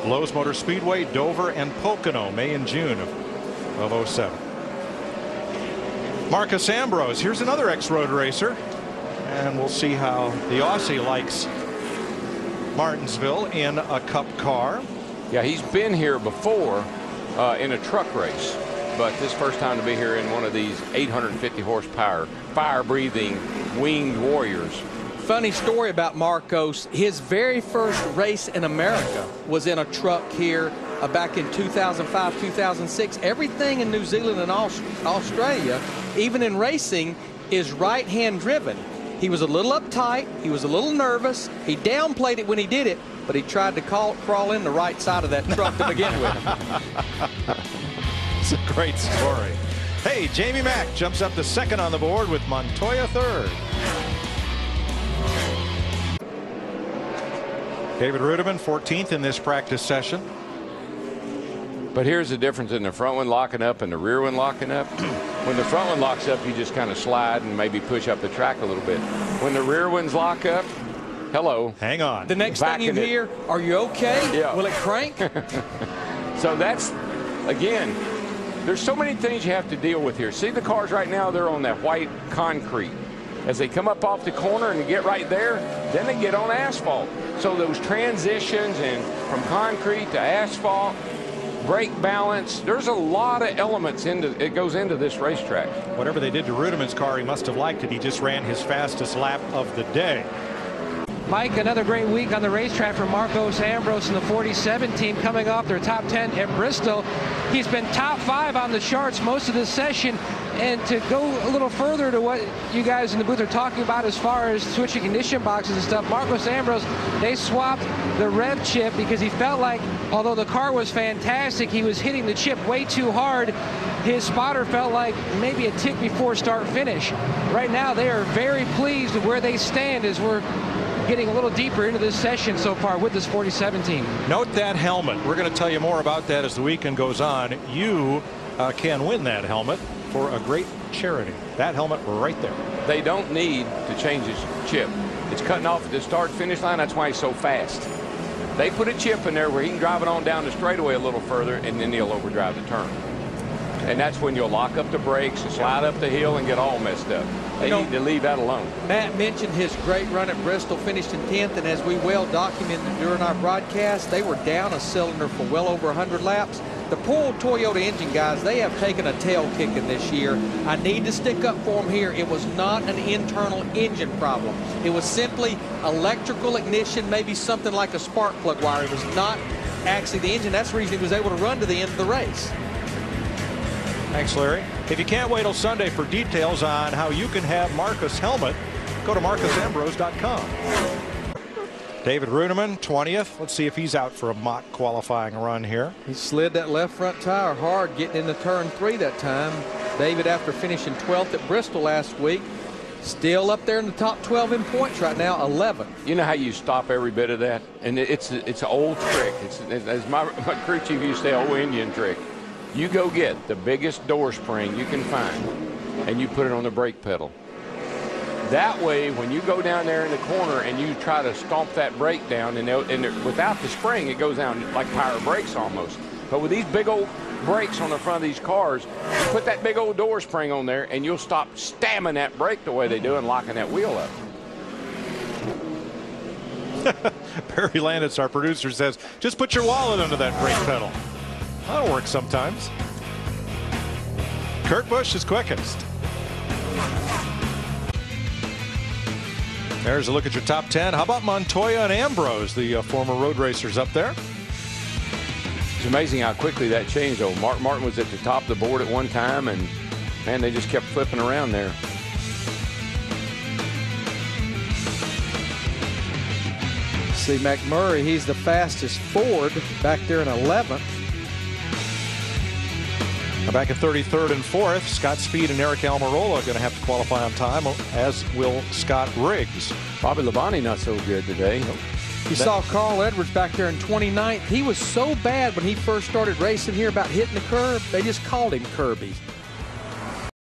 Lowe's Motor Speedway, Dover, and Pocono, May and June of 07. Marcus Ambrose, here's another ex-road racer, and we'll see how the Aussie likes Martinsville in a Cup car. Yeah, he's been here before in a truck race, but this first time to be here in one of these 850 horsepower, fire-breathing winged warriors. Funny story about Marcos. His very first race in America was in a truck here back in 2005, 2006. Everything in New Zealand and Australia, even in racing, is right-hand driven. He was a little uptight. He was a little nervous. He downplayed it when he did it, but he tried to crawl in the right side of that truck to begin with. It's a great story. Hey, Jamie Mack jumps up to second on the board with Montoya third. David Reutimann 14th in this practice session. But here's the difference in the front one locking up and the rear one locking up. When the front one locks up, you just kind of slide and maybe push up the track a little bit. When the rear ones lock up, hello. Hang on. The next thing you hear, are you okay? Yeah. Will it crank? So that's, again, there's so many things you have to deal with here. See the cars right now, they're on that white concrete. As they come up off the corner and get right there, then they get on asphalt. So those transitions and from concrete to asphalt, brake balance, there's a lot of elements it goes into this racetrack. Whatever they did to Reutimann's car, he must have liked it. He just ran his fastest lap of the day. Mike, another great week on the racetrack for Marcos Ambrose and the 47 team, coming off their top 10 at Bristol. He's been top 5 on the charts most of this session. And to go a little further to what you guys in the booth are talking about as far as switching ignition boxes and stuff, Marcos Ambrose, they swapped the rev chip because he felt like, although the car was fantastic, he was hitting the chip way too hard. His spotter felt like maybe a tick before start finish. Right now they are very pleased with where they stand as we're getting a little deeper into this session so far with this 47 team. Note that helmet. We're going to tell you more about that as the weekend goes on. You can win that helmet for a great charity. That helmet right there. They don't need to change his chip. It's cutting off at the start-finish line. That's why he's so fast. They put a chip in there where he can drive it on down the straightaway a little further, and then he'll overdrive the turn. And that's when you'll lock up the brakes and slide up the hill and get all messed up. They need to leave that alone. Matt mentioned his great run at Bristol, finished in 10th, and as we well documented during our broadcast, they were down a cylinder for well over 100 laps. The poor old Toyota engine guys, they have taken a tail kicking this year. I need to stick up for them here. It was not an internal engine problem. It was simply electrical ignition, maybe something like a spark plug wire. It was not actually the engine. That's the reason he was able to run to the end of the race. Thanks, Larry. If you can't wait till Sunday for details on how you can have Marcus' helmet, go to marcusambrose.com. David Reutimann, 20th. Let's see if he's out for a mock qualifying run here. He slid that left front tire hard getting into turn 3 that time. David, after finishing 12th at Bristol last week, still up there in the top 12 in points right now, 11th. You know how you stop every bit of that? And it's an old trick. It's as my crew chief used to say, old Indian trick. You go get the biggest door spring you can find, and you put it on the brake pedal. That way, when you go down there in the corner and you try to stomp that brake down, and without the spring, it goes down like power brakes almost. But with these big old brakes on the front of these cars, you put that big old door spring on there, and you'll stop stamming that brake the way they do and locking that wheel up. Barry Landis, our producer, says, just put your wallet under that brake pedal. That'll work sometimes. Kurt Busch is quickest. There's a look at your top 10. How about Montoya and Ambrose, the former road racers up there? It's amazing how quickly that changed, though. Mark Martin was at the top of the board at one time, and, man, they just kept flipping around there. See, McMurray, he's the fastest Ford back there in 11th. Back at 33rd and 4th, Scott Speed and Eric Almirola are going to have to qualify on time, as will Scott Riggs. Bobby Labonte not so good today. You saw Carl Edwards back there in 29th. He was so bad when he first started racing here about hitting the curb, they just called him Kirby.